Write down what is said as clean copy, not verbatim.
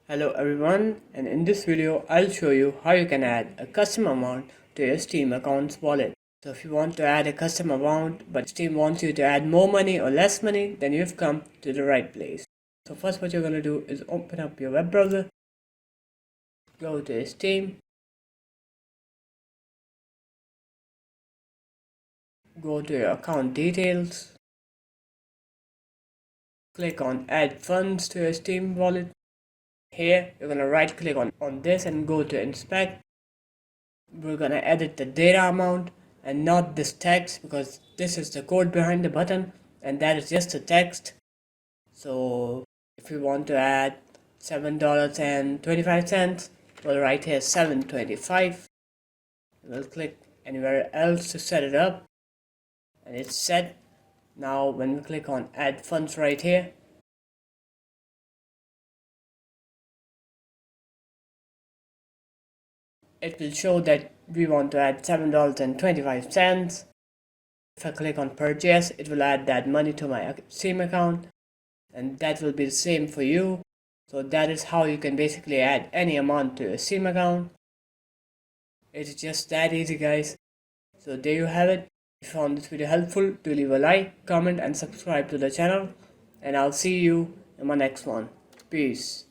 Hello everyone, and in this video I'll show you how you can add a custom amount to your Steam account's wallet. So if you want to add a custom amount but Steam wants you to add more money or less money, then you've come to the right place. So first what you're going to do is open up your web browser, go to Steam, go to your account details, click on add funds to your Steam wallet. Here you're going to right click on this and go to inspect. We're going to edit the data amount and not this text, because this is the code behind the button and that is just the text. So if you want to add $7.25, we'll write here 7.25. We'll click anywhere else to set it up and it's set. Now when we click on add funds right here, it will show that we want to add $7.25. If I click on purchase, it will add that money to my Steam account, and that will be the same for you. So that is how you can basically add any amount to your Steam account. It's just that easy, guys. So there you have it. If you found this video helpful, do leave a like, comment and subscribe to the channel, and I'll see you in my next one. Peace.